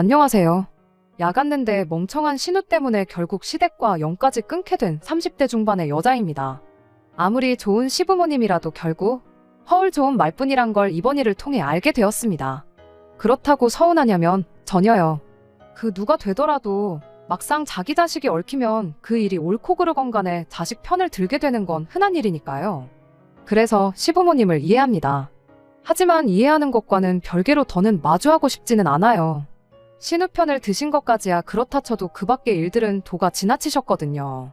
안녕하세요. 야갔는데 멍청한 신우 때문에 결국 시댁과 연까지 끊게 된 30대 중반의 여자입니다. 아무리 좋은 시부모님이라도 결국 허울 좋은 말뿐이란 걸 이번 일을 통해 알게 되었습니다. 그렇다고 서운하냐면 전혀요. 그 누가 되더라도 막상 자기 자식이 얽히면 그 일이 옳고 그르건 간에 자식 편을 들게 되는 건 흔한 일이니까요. 그래서 시부모님을 이해합니다. 하지만 이해하는 것과는 별개로 더는 마주하고 싶지는 않아요. 신우 편을 드신 것까지야 그렇다 쳐도 그 밖의 일들은 도가 지나치셨거든요.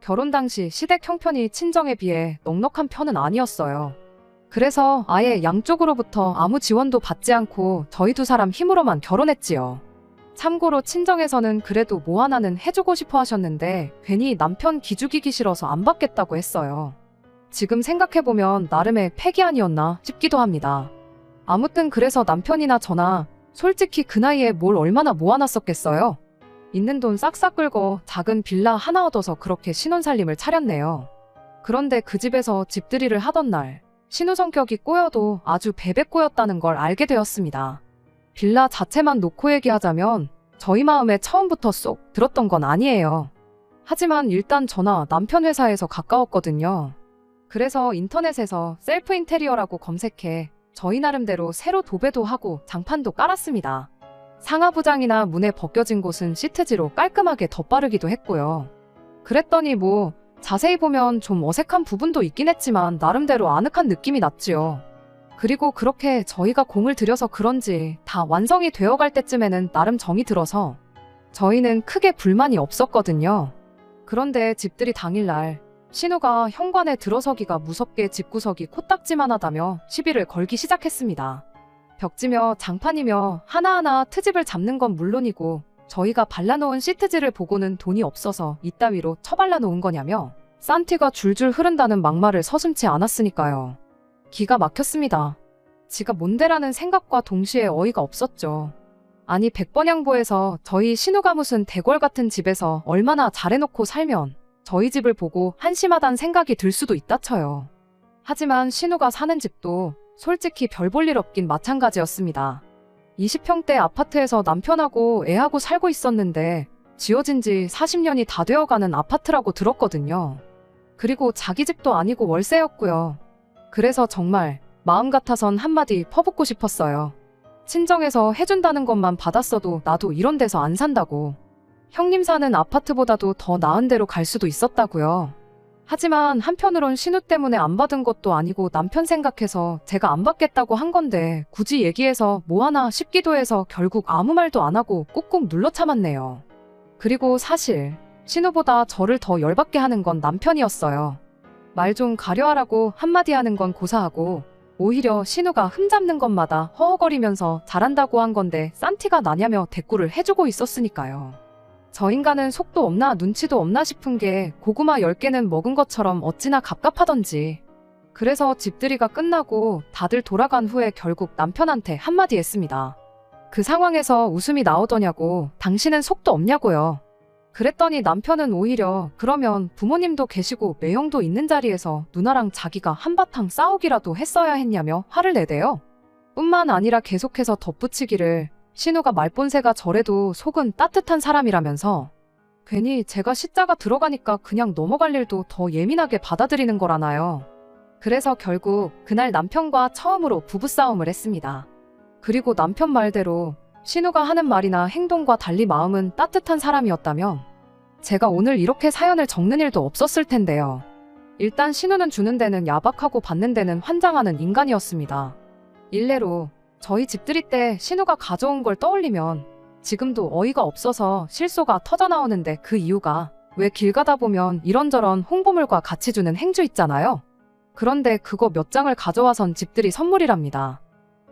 결혼 당시 시댁 형편이 친정에 비해 넉넉한 편은 아니었어요. 그래서 아예 양쪽으로부터 아무 지원도 받지 않고 저희 두 사람 힘으로만 결혼했지요. 참고로 친정에서는 그래도 뭐 하나는 해주고 싶어 하셨는데 괜히 남편 기죽이기 싫어서 안 받겠다고 했어요. 지금 생각해보면 나름의 패기 아니었나 싶기도 합니다. 아무튼 그래서 남편이나 저나 솔직히 그 나이에 뭘 얼마나 모아놨었겠어요? 있는 돈 싹싹 긁어 작은 빌라 하나 얻어서 그렇게 신혼살림을 차렸네요. 그런데 그 집에서 집들이를 하던 날 신우 성격이 꼬여도 아주 베베 꼬였다는 걸 알게 되었습니다. 빌라 자체만 놓고 얘기하자면 저희 마음에 처음부터 쏙 들었던 건 아니에요. 하지만 일단 저나 남편 회사에서 가까웠거든요. 그래서 인터넷에서 셀프 인테리어라고 검색해 저희 나름대로 새로 도배도 하고 장판도 깔았습니다. 상하부장이나 문에 벗겨진 곳은 시트지로 깔끔하게 덧바르기도 했고요. 그랬더니 뭐 자세히 보면 좀 어색한 부분도 있긴 했지만 나름대로 아늑한 느낌이 났지요. 그리고 그렇게 저희가 공을 들여서 그런지 다 완성이 되어갈 때쯤에는 나름 정이 들어서 저희는 크게 불만이 없었거든요. 그런데 집들이 당일날 신우가 현관에 들어서기가 무섭게 집구석이 코딱지만 하다며 시비를 걸기 시작했습니다. 벽지며 장판이며 하나하나 트집을 잡는 건 물론이고 저희가 발라놓은 시트지를 보고는 돈이 없어서 이따위로 처발라놓은 거냐며 산티가 줄줄 흐른다는 막말을 서슴지 않았으니까요. 기가 막혔습니다. 지가 뭔데라는 생각과 동시에 어이가 없었죠. 아니 백번양보에서 저희 신우가 무슨 대궐 같은 집에서 얼마나 잘해놓고 살면 저희 집을 보고 한심하단 생각이 들 수도 있다 쳐요. 하지만 신우가 사는 집도 솔직히 별 볼 일 없긴 마찬가지였습니다. 20평대 아파트에서 남편하고 애하고 살고 있었는데 지어진 지 40년이 다 되어가는 아파트라고 들었거든요. 그리고 자기 집도 아니고 월세였고요. 그래서 정말 마음 같아선 한마디 퍼붓고 싶었어요. 친정에서 해준다는 것만 받았어도 나도 이런 데서 안 산다고. 형님 사는 아파트보다도 더 나은 데로 갈 수도 있었다고요. 하지만 한편으론 신우 때문에 안 받은 것도 아니고 남편 생각해서 제가 안 받겠다고 한 건데 굳이 얘기해서 뭐하나 싶기도 해서 결국 아무 말도 안 하고 꾹꾹 눌러 참았네요. 그리고 사실 신우보다 저를 더 열받게 하는 건 남편이었어요. 말 좀 가려하라고 한마디 하는 건 고사하고 오히려 신우가 흠잡는 것마다 허허거리면서 잘한다고 한 건데 싼티가 나냐며 대꾸를 해주고 있었으니까요. 저 인간은 속도 없나 눈치도 없나 싶은 게 고구마 10개는 먹은 것처럼 어찌나 갑갑하던지. 그래서 집들이가 끝나고 다들 돌아간 후에 결국 남편한테 한마디 했습니다. 그 상황에서 웃음이 나오더냐고 당신은 속도 없냐고요. 그랬더니 남편은 오히려 그러면 부모님도 계시고 매형도 있는 자리에서 누나랑 자기가 한바탕 싸우기라도 했어야 했냐며 화를 내대요. 뿐만 아니라 계속해서 덧붙이기를 신우가 말본새가 저래도 속은 따뜻한 사람이라면서 괜히 제가 시자가 들어가니까 그냥 넘어갈 일도 더 예민하게 받아들이는 거라나요. 그래서 결국 그날 남편과 처음으로 부부싸움을 했습니다. 그리고 남편 말대로 신우가 하는 말이나 행동과 달리 마음은 따뜻한 사람이었다면 제가 오늘 이렇게 사연을 적는 일도 없었을 텐데요. 일단 신우는 주는 데는 야박하고 받는 데는 환장하는 인간이었습니다. 일례로 저희 집들이 때 신우가 가져온 걸 떠올리면 지금도 어이가 없어서 실소가 터져나오는데 그 이유가 왜 길 가다 보면 이런저런 홍보물과 같이 주는 행주 있잖아요. 그런데 그거 몇 장을 가져와선 집들이 선물이랍니다.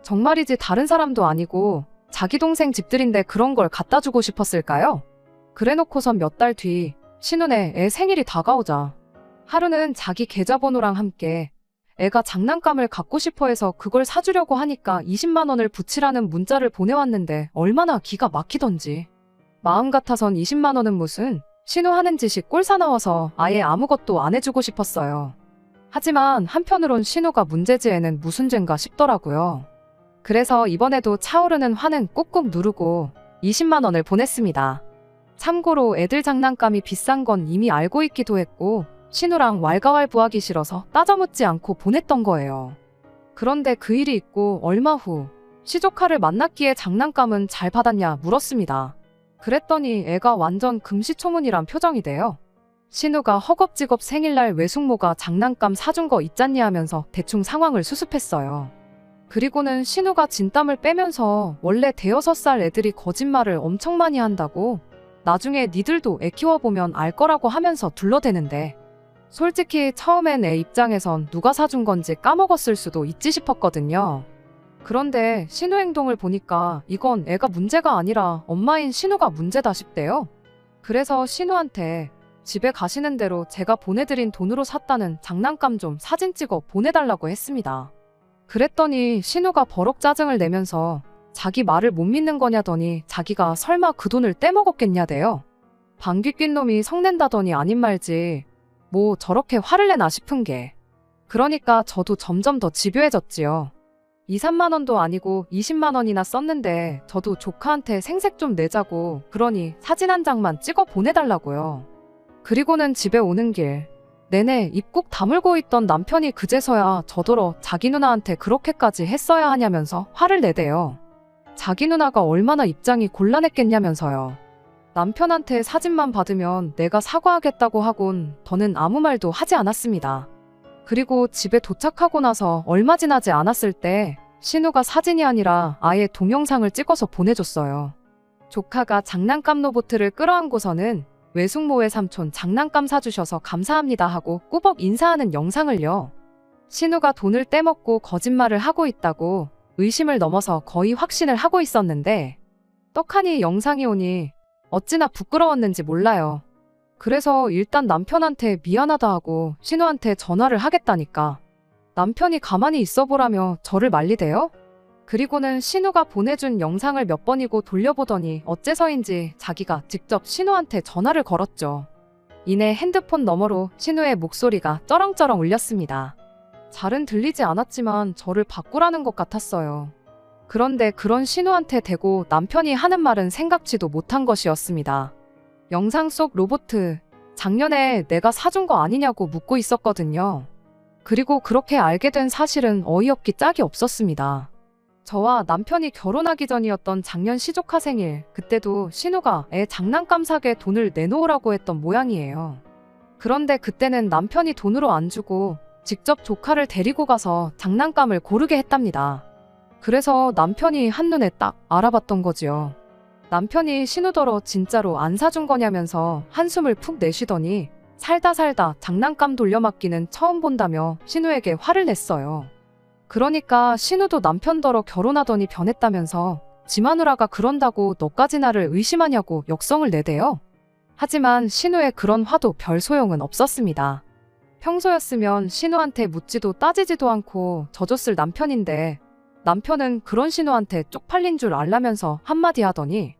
정말이지 다른 사람도 아니고 자기 동생 집들인데 그런 걸 갖다 주고 싶었을까요? 그래놓고선 몇 달 뒤 신우네 애 생일이 다가오자 하루는 자기 계좌번호랑 함께 애가 장난감을 갖고 싶어 해서 그걸 사주려고 하니까 20만 원을 붙이라는 문자를 보내왔는데 얼마나 기가 막히던지. 마음 같아선 20만 원은 무슨 신우 하는 짓이 꼴사나워서 아예 아무것도 안 해주고 싶었어요. 하지만 한편으론 신우가 문제지에는 무슨 죄인가 싶더라고요. 그래서 이번에도 차오르는 화는 꾹꾹 누르고 20만 원을 보냈습니다. 참고로 애들 장난감이 비싼 건 이미 알고 있기도 했고 신우랑 왈가왈부하기 싫어서 따져묻지 않고 보냈던 거예요. 그런데 그 일이 있고 얼마 후 시조카를 만났기에 장난감은 잘 받았냐 물었습니다. 그랬더니 애가 완전 금시초문이란 표정이 돼요. 신우가 허겁지겁 생일날 외숙모가 장난감 사준 거 있잖니 하면서 대충 상황을 수습했어요. 그리고는 신우가 진땀을 빼면서 원래 대여섯 살 애들이 거짓말을 엄청 많이 한다고 나중에 니들도 애 키워보면 알 거라고 하면서 둘러대는데 솔직히 처음엔 애 입장에선 누가 사준 건지 까먹었을 수도 있지 싶었거든요. 그런데 신우 행동을 보니까 이건 애가 문제가 아니라 엄마인 신우가 문제다 싶대요. 그래서 신우한테 집에 가시는 대로 제가 보내드린 돈으로 샀다는 장난감 좀 사진 찍어 보내달라고 했습니다. 그랬더니 신우가 버럭 짜증을 내면서 자기 말을 못 믿는 거냐더니 자기가 설마 그 돈을 떼먹었겠냐대요. 방귀 낀 놈이 성낸다더니 아닌 말지 뭐 저렇게 화를 내나 싶은 게. 그러니까 저도 점점 더 집요해졌지요. 2, 3만 원도 아니고 20만 원이나 썼는데 저도 조카한테 생색 좀 내자고 그러니 사진 한 장만 찍어 보내달라고요. 그리고는 집에 오는 길 내내 입 꾹 다물고 있던 남편이 그제서야 저더러 자기 누나한테 그렇게까지 했어야 하냐면서 화를 내대요. 자기 누나가 얼마나 입장이 곤란했겠냐면서요. 남편한테 사진만 받으면 내가 사과하겠다고 하곤 더는 아무 말도 하지 않았습니다. 그리고 집에 도착하고 나서 얼마 지나지 않았을 때 신우가 사진이 아니라 아예 동영상을 찍어서 보내줬어요. 조카가 장난감 로봇을 끌어안고서는 외숙모의 삼촌 장난감 사주셔서 감사합니다 하고 꾸벅 인사하는 영상을요. 신우가 돈을 떼먹고 거짓말을 하고 있다고 의심을 넘어서 거의 확신을 하고 있었는데 떡하니 영상이 오니 어찌나 부끄러웠는지 몰라요. 그래서 일단 남편한테 미안하다 하고 신우한테 전화를 하겠다니까 남편이 가만히 있어보라며 저를 말리대요. 그리고는 신우가 보내준 영상을 몇 번이고 돌려보더니 어째서인지 자기가 직접 신우한테 전화를 걸었죠. 이내 핸드폰 너머로 신우의 목소리가 쩌렁쩌렁 울렸습니다. 잘은 들리지 않았지만 저를 바꾸라는 것 같았어요. 그런데 그런 신우한테 대고 남편이 하는 말은 생각지도 못한 것이었습니다. 영상 속 로보트, 작년에 내가 사준 거 아니냐고 묻고 있었거든요. 그리고 그렇게 알게 된 사실은 어이없기 짝이 없었습니다. 저와 남편이 결혼하기 전이었던 작년 시조카 생일, 그때도 신우가 애 장난감 사게 돈을 내놓으라고 했던 모양이에요. 그런데 그때는 남편이 돈으로 안 주고 직접 조카를 데리고 가서 장난감을 고르게 했답니다. 그래서 남편이 한눈에 딱 알아봤던 거지요. 남편이 신우더러 진짜로 안 사준 거냐면서 한숨을 푹 내쉬더니 살다 장난감 돌려막기는 처음 본다며 신우에게 화를 냈어요. 그러니까 신우도 남편더러 결혼하더니 변했다면서 지 마누라가 그런다고 너까지 나를 의심하냐고 역성을 내대요. 하지만 신우의 그런 화도 별 소용은 없었습니다. 평소였으면 신우한테 묻지도 따지지도 않고 져줬을 남편인데 남편은 그런 신우한테 쪽팔린 줄 알라면서 한마디 하더니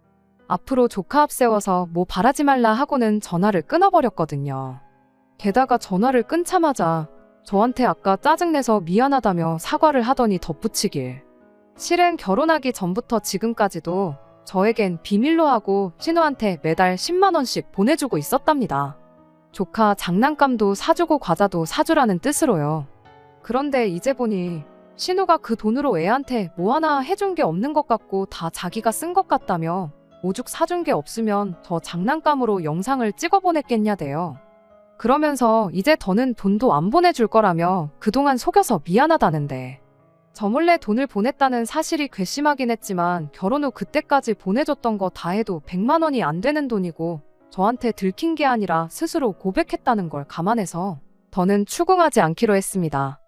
앞으로 조카 앞세워서 뭐 바라지 말라 하고는 전화를 끊어버렸거든요. 게다가 전화를 끊자마자 저한테 아까 짜증내서 미안하다며 사과를 하더니 덧붙이길. 실은 결혼하기 전부터 지금까지도 저에겐 비밀로 하고 신우한테 매달 10만 원씩 보내주고 있었답니다. 조카 장난감도 사주고 과자도 사주라는 뜻으로요. 그런데 이제 보니 신우가 그 돈으로 애한테 뭐 하나 해준 게 없는 것 같고 다 자기가 쓴 것 같다며 오죽 사준 게 없으면 저 장난감으로 영상을 찍어 보냈겠냐대요. 그러면서 이제 더는 돈도 안 보내줄 거라며 그동안 속여서 미안하다는데 저 몰래 돈을 보냈다는 사실이 괘씸하긴 했지만 결혼 후 그때까지 보내줬던 거 다 해도 100만 원이 안 되는 돈이고 저한테 들킨 게 아니라 스스로 고백했다는 걸 감안해서 더는 추궁하지 않기로 했습니다.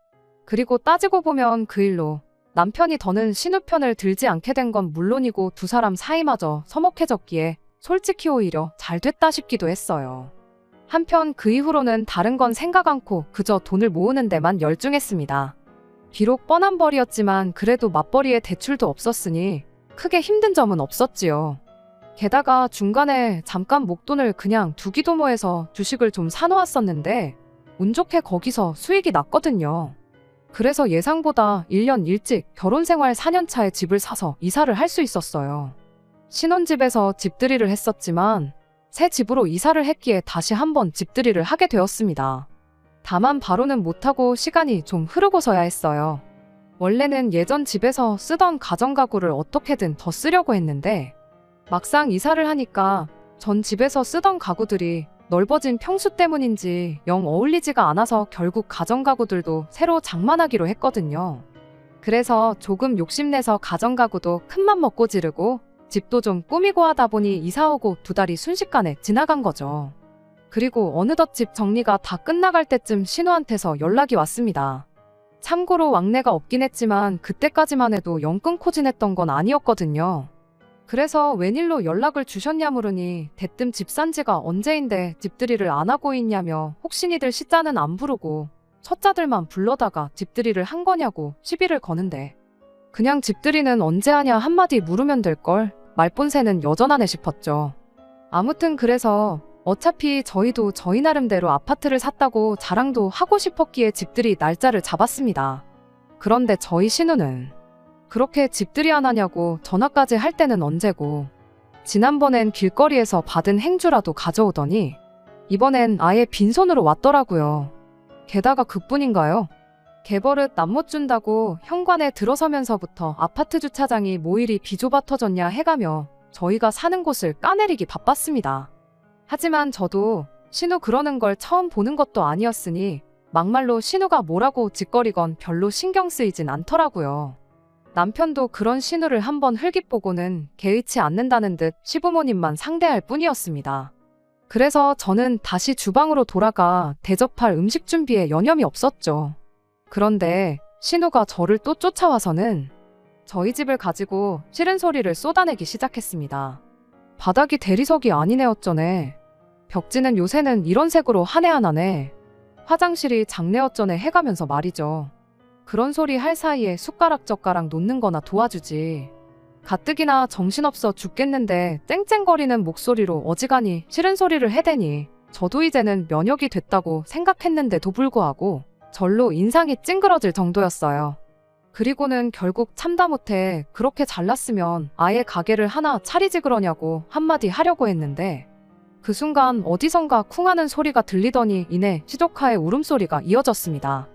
그리고 따지고 보면 그 일로 남편이 더는 신우 편을 들지 않게 된 건 물론이고 두 사람 사이마저 서먹해졌기에 솔직히 오히려 잘 됐다 싶기도 했어요. 한편 그 이후로는 다른 건 생각 않고 그저 돈을 모으는 데만 열중했습니다. 비록 뻔한 벌이었지만 그래도 맞벌이에 대출도 없었으니 크게 힘든 점은 없었지요. 게다가 중간에 잠깐 목돈을 그냥 두기도모해서 주식을 좀 사놓았었는데 운 좋게 거기서 수익이 났거든요. 그래서 예상보다 1년 일찍 결혼생활 4년차에 집을 사서 이사를 할 수 있었어요. 신혼집에서 집들이를 했었지만 새 집으로 이사를 했기에 다시 한번 집들이를 하게 되었습니다. 다만 바로는 못하고 시간이 좀 흐르고서야 했어요. 원래는 예전 집에서 쓰던 가전가구를 어떻게든 더 쓰려고 했는데 막상 이사를 하니까 전 집에서 쓰던 가구들이 넓어진 평수 때문인지 영 어울리지가 않아서 결국 가전가구들도 새로 장만하기로 했거든요. 그래서 조금 욕심내서 가전가구도 큰맘 먹고 지르고 집도 좀 꾸미고 하다 보니 이사 오고 2달이 순식간에 지나간 거죠. 그리고 어느덧 집 정리가 다 끝나갈 때쯤 신우한테서 연락이 왔습니다. 참고로 왕래가 없긴 했지만 그때까지만 해도 영 끊고 지냈던 건 아니었거든요. 그래서 웬일로 연락을 주셨냐 물으니 대뜸 집 산 지가 언제인데 집들이를 안 하고 있냐며 혹시 니들 시자는 안 부르고 첫자들만 불러다가 집들이를 한 거냐고 시비를 거는데 그냥 집들이는 언제 하냐 한마디 물으면 될걸 말본새는 여전하네 싶었죠. 아무튼 그래서 어차피 저희도 저희 나름대로 아파트를 샀다고 자랑도 하고 싶었기에 집들이 날짜를 잡았습니다. 그런데 저희 신우는 그렇게 집들이 안 하냐고 전화까지 할 때는 언제고 지난번엔 길거리에서 받은 행주라도 가져오더니 이번엔 아예 빈손으로 왔더라고요. 게다가 그뿐인가요? 개버릇 남 못 준다고 현관에 들어서면서부터 아파트 주차장이 뭐 이리 비좁아 터졌냐 해가며 저희가 사는 곳을 까내리기 바빴습니다. 하지만 저도 신우 그러는 걸 처음 보는 것도 아니었으니 막말로 신우가 뭐라고 짓거리건 별로 신경 쓰이진 않더라고요. 남편도 그런 신우를 한번 흘깃보고는 개의치 않는다는 듯 시부모님만 상대할 뿐이었습니다. 그래서 저는 다시 주방으로 돌아가 대접할 음식 준비에 여념이 없었죠. 그런데 신우가 저를 또 쫓아와서는 저희 집을 가지고 싫은 소리를 쏟아내기 시작했습니다. 바닥이 대리석이 아니네 어쩌네. 벽지는 요새는 이런 색으로 하네 안 하네. 화장실이 작네 어쩌네 해가면서 말이죠. 그런 소리 할 사이에 숟가락 젓가락 놓는 거나 도와주지. 가뜩이나 정신없어 죽겠는데 쨍쨍거리는 목소리로 어지간히 싫은 소리를 해대니 저도 이제는 면역이 됐다고 생각했는데도 불구하고 절로 인상이 찡그러질 정도였어요. 그리고는 결국 참다 못해 그렇게 잘났으면 아예 가게를 하나 차리지 그러냐고 한마디 하려고 했는데 그 순간 어디선가 쿵하는 소리가 들리더니 이내 시조카의 울음소리가 이어졌습니다.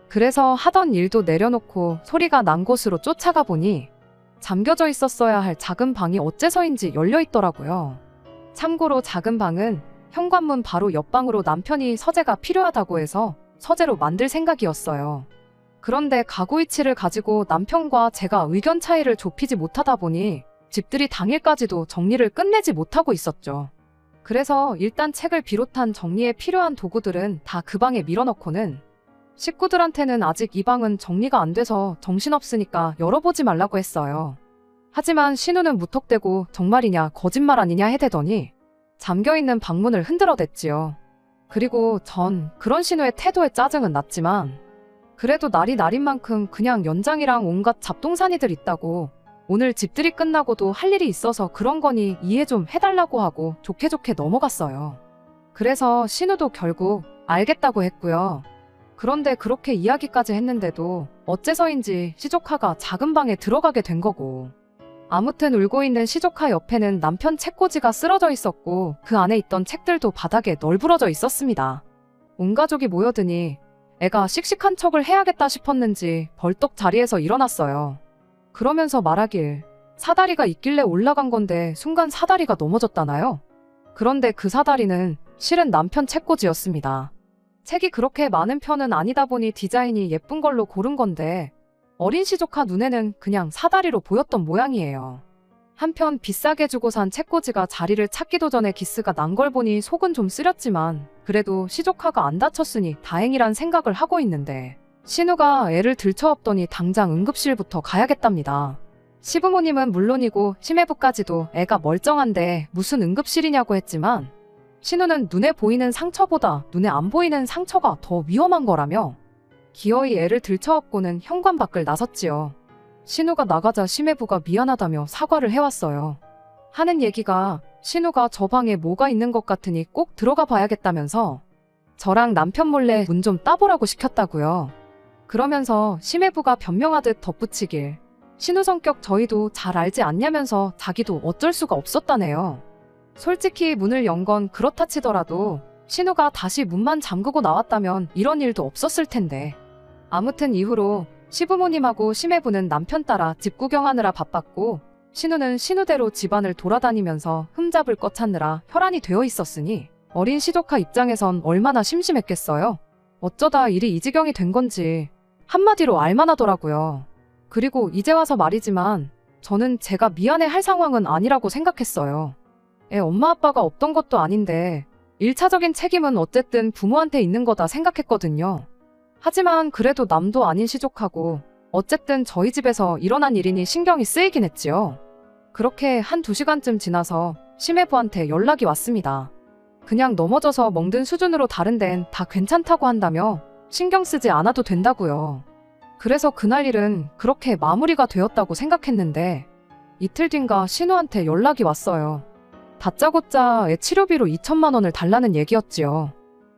그래서 하던 일도 내려놓고 소리가 난 곳으로 쫓아가 보니 잠겨져 있었어야 할 작은 방이 어째서인지 열려 있더라고요. 참고로 작은 방은 현관문 바로 옆방으로 남편이 서재가 필요하다고 해서 서재로 만들 생각이었어요. 그런데 가구 위치를 가지고 남편과 제가 의견 차이를 좁히지 못하다 보니 집들이 당일까지도 정리를 끝내지 못하고 있었죠. 그래서 일단 책을 비롯한 정리에 필요한 도구들은 다 그 방에 밀어넣고는 식구들한테는 아직 이 방은 정리가 안 돼서 정신없으니까 열어보지 말라고 했어요. 하지만 신우는 무턱대고 정말이냐 거짓말 아니냐 해대더니 잠겨있는 방문을 흔들어댔지요. 그리고 전 그런 신우의 태도에 짜증은 났지만 그래도 날이 날인 만큼 그냥 연장이랑 온갖 잡동사니들 있다고 오늘 집들이 끝나고도 할 일이 있어서 그런 거니 이해 좀 해달라고 하고 좋게 좋게 넘어갔어요. 그래서 신우도 결국 알겠다고 했고요. 그런데 그렇게 이야기까지 했는데도 어째서인지 시조카가 작은 방에 들어가게 된 거고 아무튼 울고 있는 시조카 옆에는 남편 책꽂이가 쓰러져 있었고 그 안에 있던 책들도 바닥에 널브러져 있었습니다. 온 가족이 모여드니 애가 씩씩한 척을 해야겠다 싶었는지 벌떡 자리에서 일어났어요. 그러면서 말하길 사다리가 있길래 올라간 건데 순간 사다리가 넘어졌다나요? 그런데 그 사다리는 실은 남편 책꽂이였습니다. 책이 그렇게 많은 편은 아니다 보니 디자인이 예쁜 걸로 고른 건데 어린 시조카 눈에는 그냥 사다리로 보였던 모양이에요. 한편 비싸게 주고 산 책꽂이가 자리를 찾기도 전에 기스가 난 걸 보니 속은 좀 쓰렸지만 그래도 시조카가 안 다쳤으니 다행이란 생각을 하고 있는데 신우가 애를 들쳐업더니 당장 응급실부터 가야겠답니다. 시부모님은 물론이고 시매부까지도 애가 멀쩡한데 무슨 응급실이냐고 했지만 신우는 눈에 보이는 상처보다 눈에 안 보이는 상처가 더 위험한 거라며 기어이 애를 들쳐업고는 현관 밖을 나섰지요. 신우가 나가자 시매부가 미안하다며 사과를 해왔어요. 하는 얘기가 신우가 저 방에 뭐가 있는 것 같으니 꼭 들어가 봐야겠다면서 저랑 남편 몰래 문 좀 따보라고 시켰다고요. 그러면서 시매부가 변명하듯 덧붙이길 신우 성격 저희도 잘 알지 않냐면서 자기도 어쩔 수가 없었다네요. 솔직히 문을 연 건 그렇다 치더라도 신우가 다시 문만 잠그고 나왔다면 이런 일도 없었을 텐데. 아무튼 이후로 시부모님하고 심해부는 남편 따라 집 구경하느라 바빴고, 신우는 신우대로 집안을 돌아다니면서 흠잡을 것 찾느라 혈안이 되어 있었으니 어린 시조카 입장에선 얼마나 심심했겠어요. 어쩌다 일이 이 지경이 된 건지 한마디로 알만하더라고요. 그리고 이제 와서 말이지만 저는 제가 미안해 할 상황은 아니라고 생각했어요. 애 엄마 아빠가 없던 것도 아닌데 1차적인 책임은 어쨌든 부모한테 있는 거다 생각했거든요. 하지만 그래도 남도 아닌 시족하고 어쨌든 저희 집에서 일어난 일이니 신경이 쓰이긴 했지요. 그렇게 한 2시간쯤 지나서 심해부한테 연락이 왔습니다. 그냥 넘어져서 멍든 수준으로 다른 데는 다 괜찮다고 한다며 신경 쓰지 않아도 된다고요. 그래서 그날 일은 그렇게 마무리가 되었다고 생각했는데 이틀 뒤인가 신우한테 연락이 왔어요. 다짜고짜 애 치료비로 2천만 원을 달라는 얘기였지요.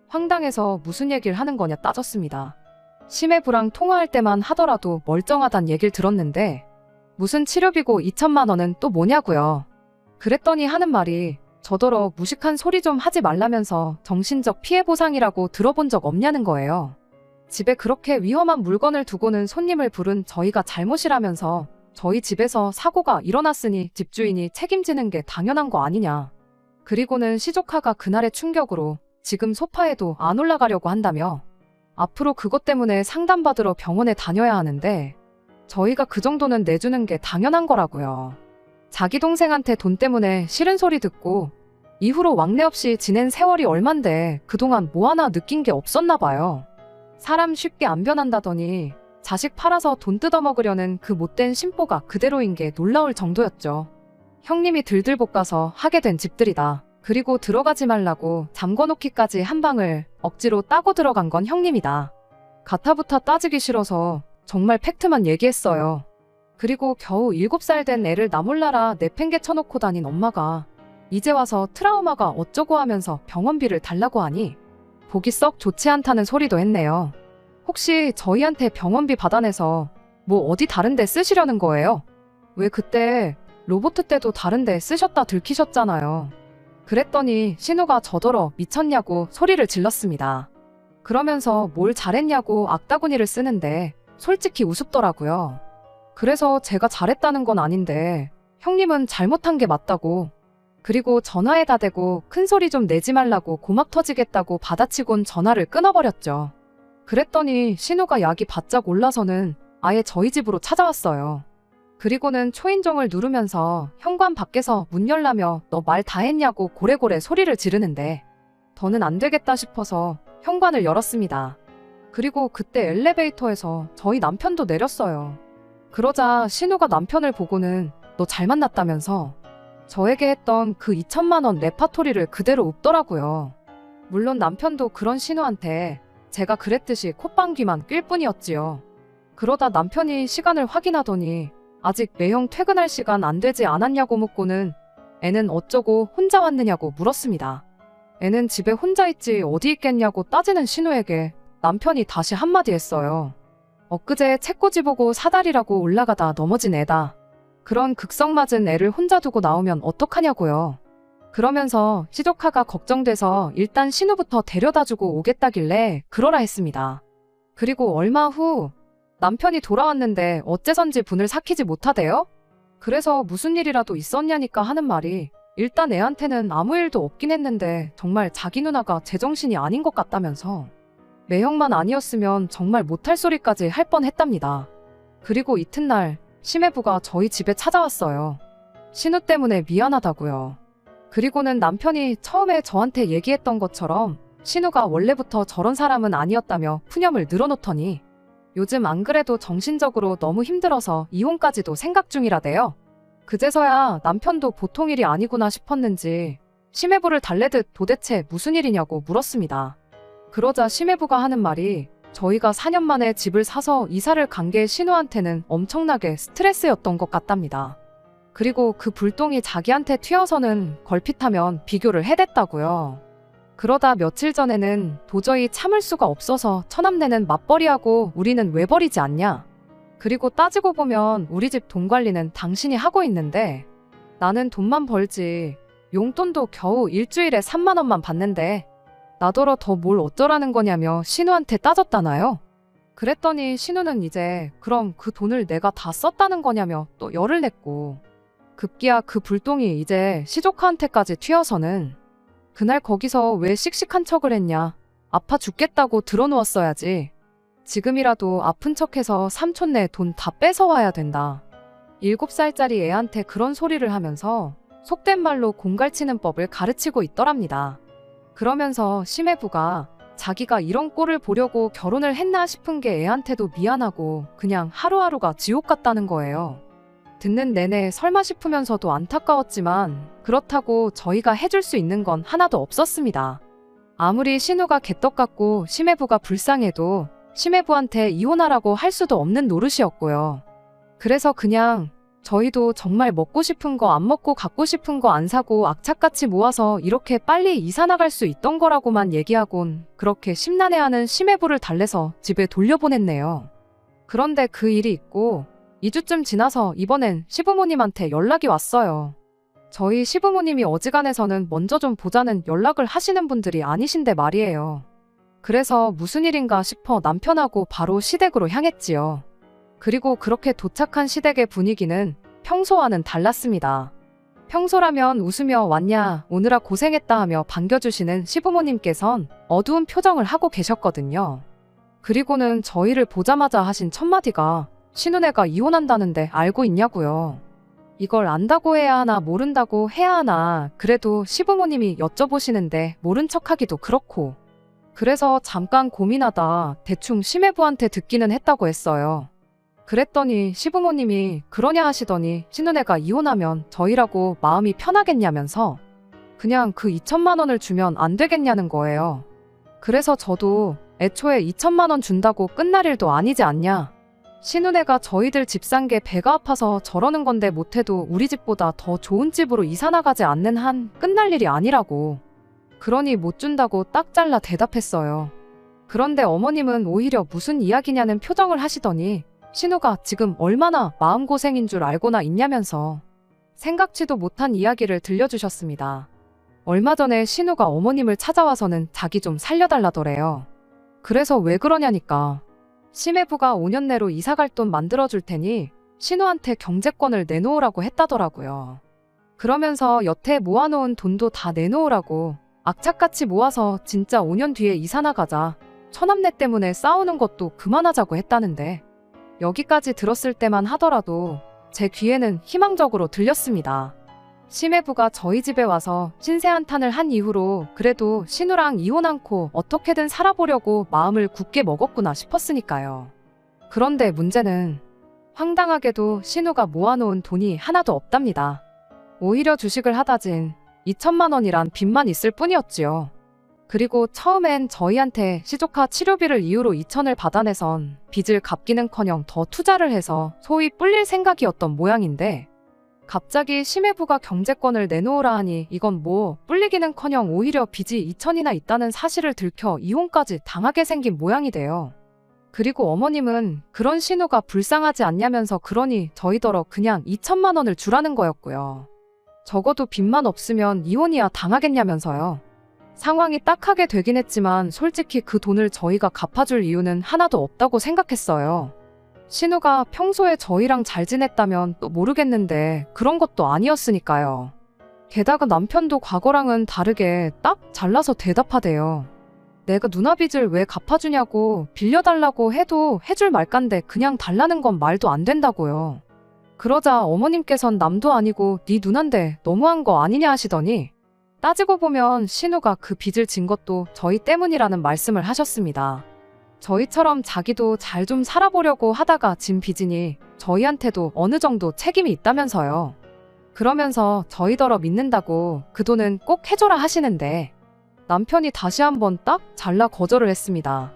황당해서 무슨 얘기를 하는 거냐 따졌습니다. 심해부랑 통화할 때만 하더라도 멀쩡하단 얘기를 들었는데 무슨 치료비고 2천만 원은 또 뭐냐고요. 그랬더니 하는 말이 저더러 무식한 소리 좀 하지 말라면서 정신적 피해 보상이라고 들어본 적 없냐는 거예요. 집에 그렇게 위험한 물건을 두고는 손님을 부른 저희가 잘못이라면서 저희 집에서 사고가 일어났으니 집주인이 책임지는 게 당연한 거 아니냐. 그리고는 시조카가 그날의 충격으로 지금 소파에도 안 올라가려고 한다며 앞으로 그것 때문에 상담받으러 병원에 다녀야 하는데 저희가 그 정도는 내주는 게 당연한 거라고요. 자기 동생한테 돈 때문에 싫은 소리 듣고 이후로 왕래 없이 지낸 세월이 얼만데 그동안 뭐 하나 느낀 게 없었나 봐요. 사람 쉽게 안 변한다더니 자식 팔아서 돈 뜯어먹으려는 그 못된 심보가 그대로인 게 놀라울 정도였죠. 형님이 들들 볶아서 하게 된 집들이다. 그리고 들어가지 말라고 잠궈놓기까지 한 방을 억지로 따고 들어간 건 형님이다. 가타부타 따지기 싫어서 정말 팩트만 얘기했어요. 그리고 겨우 7살 된 애를 나 몰라라 내팽개 쳐놓고 다닌 엄마가 이제 와서 트라우마가 어쩌고 하면서 병원비를 달라고 하니 보기 썩 좋지 않다는 소리도 했네요. 혹시 저희한테 병원비 받아내서 뭐 어디 다른 데 쓰시려는 거예요? 왜 그때 로보트 때도 다른 데 쓰셨다 들키셨잖아요. 그랬더니 신우가 저더러 미쳤냐고 소리를 질렀습니다. 그러면서 뭘 잘했냐고 악다구니를 쓰는데 솔직히 우습더라고요. 그래서 제가 잘했다는 건 아닌데 형님은 잘못한 게 맞다고. 그리고 전화에다 대고 큰 소리 좀 내지 말라고 고막 터지겠다고 받아치곤 전화를 끊어버렸죠. 그랬더니 신우가 약이 바짝 올라서는 아예 저희 집으로 찾아왔어요. 그리고는 초인종을 누르면서 현관 밖에서 문 열라며 너 말 다 했냐고 고래고래 소리를 지르는데 더는 안 되겠다 싶어서 현관을 열었습니다. 그리고 그때 엘리베이터에서 저희 남편도 내렸어요. 그러자 신우가 남편을 보고는 너 잘 만났다면서 저에게 했던 그 2천만 원 레파토리를 그대로 읊더라고요. 물론 남편도 그런 신우한테 제가 그랬듯이 콧방귀만 낄 뿐이었지요. 그러다 남편이 시간을 확인하더니 아직 매형 퇴근할 시간 안 되지 않았냐고 묻고는 애는 어쩌고 혼자 왔느냐고 물었습니다. 애는 집에 혼자 있지 어디 있겠냐고 따지는 신우에게 남편이 다시 한마디 했어요. 엊그제 책꽂이 보고 사다리라고 올라가다 넘어진 애다. 그런 극성 맞은 애를 혼자 두고 나오면 어떡하냐고요. 그러면서 시조카가 걱정돼서 일단 신우부터 데려다주고 오겠다길래 그러라 했습니다. 그리고 얼마 후 남편이 돌아왔는데 어째선지 분을 삭히지 못하대요? 그래서 무슨 일이라도 있었냐니까 하는 말이 일단 애한테는 아무 일도 없긴 했는데 정말 자기 누나가 제정신이 아닌 것 같다면서 매형만 아니었으면 정말 못할 소리까지 할 뻔했답니다. 그리고 이튿날 심해부가 저희 집에 찾아왔어요. 신우 때문에 미안하다고요. 그리고는 남편이 처음에 저한테 얘기했던 것처럼 신우가 원래부터 저런 사람은 아니었다며 푸념을 늘어놓더니 요즘 안 그래도 정신적으로 너무 힘들어서 이혼까지도 생각 중이라대요. 그제서야 남편도 보통 일이 아니구나 싶었는지 심해부를 달래듯 도대체 무슨 일이냐고 물었습니다. 그러자 심해부가 하는 말이 저희가 4년 만에 집을 사서 이사를 간 게 신우한테는 엄청나게 스트레스였던 것 같답니다. 그리고 그 불똥이 자기한테 튀어서는 걸핏하면 비교를 해댔다고요. 그러다 며칠 전에는 도저히 참을 수가 없어서 처남네는 맞벌이하고 우리는 왜 버리지 않냐. 그리고 따지고 보면 우리 집 돈 관리는 당신이 하고 있는데 나는 돈만 벌지. 용돈도 겨우 일주일에 3만 원만 받는데 나더러 더 뭘 어쩌라는 거냐며 신우한테 따졌다나요? 그랬더니 신우는 이제 그럼 그 돈을 내가 다 썼다는 거냐며 또 열을 냈고 급기야 그 불똥이 이제 시조카한테까지 튀어서는 그날 거기서 왜 씩씩한 척을 했냐. 아파 죽겠다고 들어누웠어야지. 지금이라도 아픈 척해서 삼촌네 돈 다 뺏어와야 된다. 7살짜리 애한테 그런 소리를 하면서 속된 말로 공갈치는 법을 가르치고 있더랍니다. 그러면서 심해부가 자기가 이런 꼴을 보려고 결혼을 했나 싶은 게 애한테도 미안하고 그냥 하루하루가 지옥 같다는 거예요. 듣는 내내 설마 싶으면서도 안타까웠지만 그렇다고 저희가 해줄 수 있는 건 하나도 없었습니다. 아무리 신우가 개떡 같고 심해부가 불쌍해도 심해부한테 이혼하라고 할 수도 없는 노릇이었고요. 그래서 그냥 저희도 정말 먹고 싶은 거 안 먹고 갖고 싶은 거 안 사고 악착같이 모아서 이렇게 빨리 이사 나갈 수 있던 거라고만 얘기하곤 그렇게 심란해하는 심해부를 달래서 집에 돌려보냈네요. 그런데 그 일이 있고 2주쯤 지나서 이번엔 시부모님한테 연락이 왔어요. 저희 시부모님이 어지간해서는 먼저 좀 보자는 연락을 하시는 분들이 아니신데 말이에요. 그래서 무슨 일인가 싶어 남편하고 바로 시댁으로 향했지요. 그리고 그렇게 도착한 시댁의 분위기는 평소와는 달랐습니다. 평소라면 웃으며 왔냐, 오느라 고생했다 하며 반겨주시는 시부모님께선 어두운 표정을 하고 계셨거든요. 그리고는 저희를 보자마자 하신 첫마디가 신우네가 이혼한다는데 알고 있냐고요. 이걸 안다고 해야 하나 모른다고 해야 하나 그래도 시부모님이 여쭤보시는데 모른 척하기도 그렇고 그래서 잠깐 고민하다 대충 심해부한테 듣기는 했다고 했어요. 그랬더니 시부모님이 그러냐 하시더니 신우네가 이혼하면 저희라고 마음이 편하겠냐면서 그냥 그 2천만 원을 주면 안 되겠냐는 거예요. 그래서 저도 애초에 2천만 원 준다고 끝날 일도 아니지 않냐. 신우네가 저희들 집 산 게 배가 아파서 저러는 건데 못해도 우리 집보다 더 좋은 집으로 이사 나가지 않는 한 끝날 일이 아니라고. 그러니 못 준다고 딱 잘라 대답했어요. 그런데 어머님은 오히려 무슨 이야기냐는 표정을 하시더니 신우가 지금 얼마나 마음고생인 줄 알고나 있냐면서 생각지도 못한 이야기를 들려주셨습니다. 얼마 전에 신우가 어머님을 찾아와서는 자기 좀 살려달라더래요. 그래서 왜 그러냐니까 심해부가 5년 내로 이사갈 돈 만들어줄 테니 신우한테 경제권을 내놓으라고 했다더라고요. 그러면서 여태 모아놓은 돈도 다 내놓으라고 악착같이 모아서 진짜 5년 뒤에 이사 나가자. 처남네 때문에 싸우는 것도 그만하자고 했다는데 여기까지 들었을 때만 하더라도 제 귀에는 희망적으로 들렸습니다. 심해부가 저희 집에 와서 신세 한탄을 한 이후로 그래도 신우랑 이혼 않고 어떻게든 살아보려고 마음을 굳게 먹었구나 싶었으니까요. 그런데 문제는 황당하게도 신우가 모아놓은 돈이 하나도 없답니다. 오히려 주식을 하다진 2천만 원이란 빚만 있을 뿐이었지요. 그리고 처음엔 저희한테 시조카 치료비를 이유로 2천을 받아내선 빚을 갚기는커녕 더 투자를 해서 소위 불릴 생각이었던 모양인데 갑자기 심해부가 경제권을 내놓으라 하니 이건 뭐 불리기는커녕 오히려 빚이 2천이나 있다는 사실을 들켜 이혼까지 당하게 생긴 모양이 돼요. 그리고 어머님은 그런 신우가 불쌍하지 않냐면서 그러니 저희더러 그냥 2천만 원을 주라는 거였고요. 적어도 빚만 없으면 이혼이야 당하겠냐면서요. 상황이 딱하게 되긴 했지만 솔직히 그 돈을 저희가 갚아줄 이유는 하나도 없다고 생각했어요. 신우가 평소에 저희랑 잘 지냈다면 또 모르겠는데 그런 것도 아니었으니까요. 게다가 남편도 과거랑은 다르게 딱 잘라서 대답하대요. 내가 누나 빚을 왜 갚아주냐고 빌려달라고 해도 해줄 말간데 그냥 달라는 건 말도 안 된다고요. 그러자 어머님께선 남도 아니고 네 누난데 너무한 거 아니냐 하시더니 따지고 보면 신우가 그 빚을 진 것도 저희 때문이라는 말씀을 하셨습니다. 저희처럼 자기도 잘 좀 살아보려고 하다가 진 빚이니 저희한테도 어느 정도 책임이 있다면서요. 그러면서 저희더러 믿는다고 그 돈은 꼭 해줘라 하시는데 남편이 다시 한번 딱 잘라 거절을 했습니다.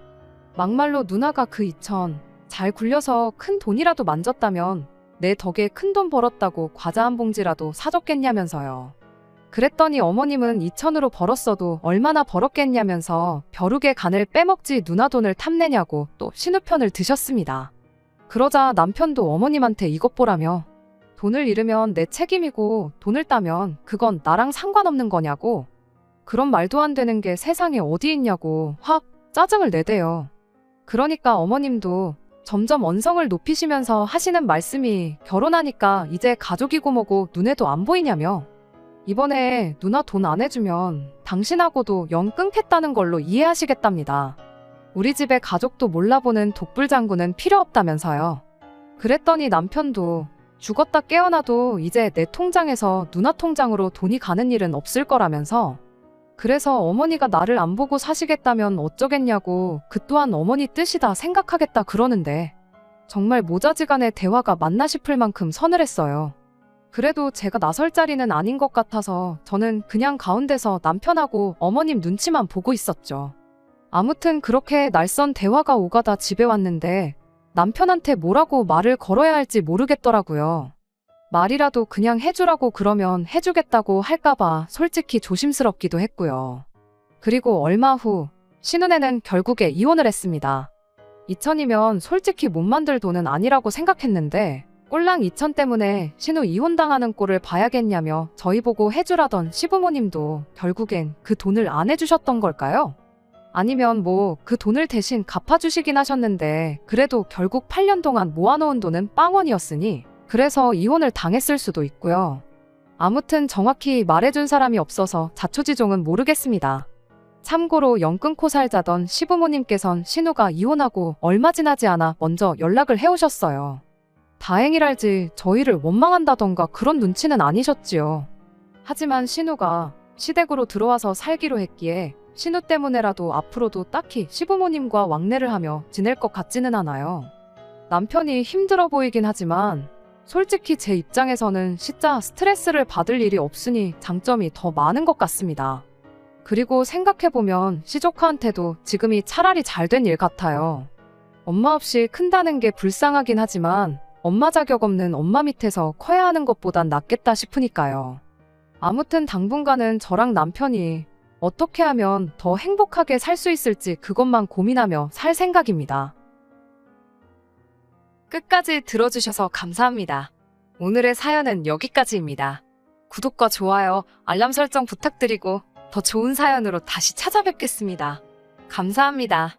막말로 누나가 그 2천 잘 굴려서 큰 돈이라도 만졌다면 내 덕에 큰 돈 벌었다고 과자 한 봉지라도 사줬겠냐면서요. 그랬더니 어머님은 2천으로 벌었어도 얼마나 벌었겠냐면서 벼룩의 간을 빼먹지 누나 돈을 탐내냐고 또 신우 편을 드셨습니다. 그러자 남편도 어머님한테 이것 보라며 돈을 잃으면 내 책임이고 돈을 따면 그건 나랑 상관없는 거냐고 그런 말도 안 되는 게 세상에 어디 있냐고 확 짜증을 내대요. 그러니까 어머님도 점점 언성을 높이시면서 하시는 말씀이 결혼하니까 이제 가족이고 뭐고 눈에도 안 보이냐며 이번에 누나 돈 안 해주면 당신하고도 연 끊겠다는 걸로 이해하시겠답니다. 우리 집에 가족도 몰라보는 독불장군은 필요 없다면서요. 그랬더니 남편도 죽었다 깨어나도 이제 내 통장에서 누나 통장으로 돈이 가는 일은 없을 거라면서 그래서 어머니가 나를 안 보고 사시겠다면 어쩌겠냐고 그 또한 어머니 뜻이다 생각하겠다 그러는데 정말 모자지간의 대화가 맞나 싶을 만큼 서늘했어요. 그래도 제가 나설 자리는 아닌 것 같아서 저는 그냥 가운데서 남편하고 어머님 눈치만 보고 있었죠. 아무튼 그렇게 날선 대화가 오가다 집에 왔는데 남편한테 뭐라고 말을 걸어야 할지 모르겠더라고요. 말이라도 그냥 해주라고 그러면 해주겠다고 할까봐 솔직히 조심스럽기도 했고요. 그리고 얼마 후 신혼애는 결국에 이혼을 했습니다. 2천이면 솔직히 못 만들 돈은 아니라고 생각했는데 꼴랑 2천 때문에 신우 이혼당하는 꼴을 봐야겠냐며 저희 보고 해주라던 시부모님도 결국엔 그 돈을 안 해주셨던 걸까요? 아니면 뭐 그 돈을 대신 갚아주시긴 하셨는데 그래도 결국 8년 동안 모아놓은 돈은 빵원이었으니 그래서 이혼을 당했을 수도 있고요. 아무튼 정확히 말해준 사람이 없어서 자초지종은 모르겠습니다. 참고로 연 끊고 살자던 시부모님께선 신우가 이혼하고 얼마 지나지 않아 먼저 연락을 해오셨어요. 다행이랄지 저희를 원망한다던가 그런 눈치는 아니셨지요. 하지만 신우가 시댁으로 들어와서 살기로 했기에 신우 때문에라도 앞으로도 딱히 시부모님과 왕래를 하며 지낼 것 같지는 않아요. 남편이 힘들어 보이긴 하지만 솔직히 제 입장에서는 진짜 스트레스를 받을 일이 없으니 장점이 더 많은 것 같습니다. 그리고 생각해보면 시조카한테도 지금이 차라리 잘된 일 같아요. 엄마 없이 큰다는 게 불쌍하긴 하지만 엄마 자격 없는 엄마 밑에서 커야 하는 것보단 낫겠다 싶으니까요. 아무튼 당분간은 저랑 남편이 어떻게 하면 더 행복하게 살 수 있을지 그것만 고민하며 살 생각입니다. 끝까지 들어주셔서 감사합니다. 오늘의 사연은 여기까지입니다. 구독과 좋아요, 알람 설정 부탁드리고 더 좋은 사연으로 다시 찾아뵙겠습니다. 감사합니다.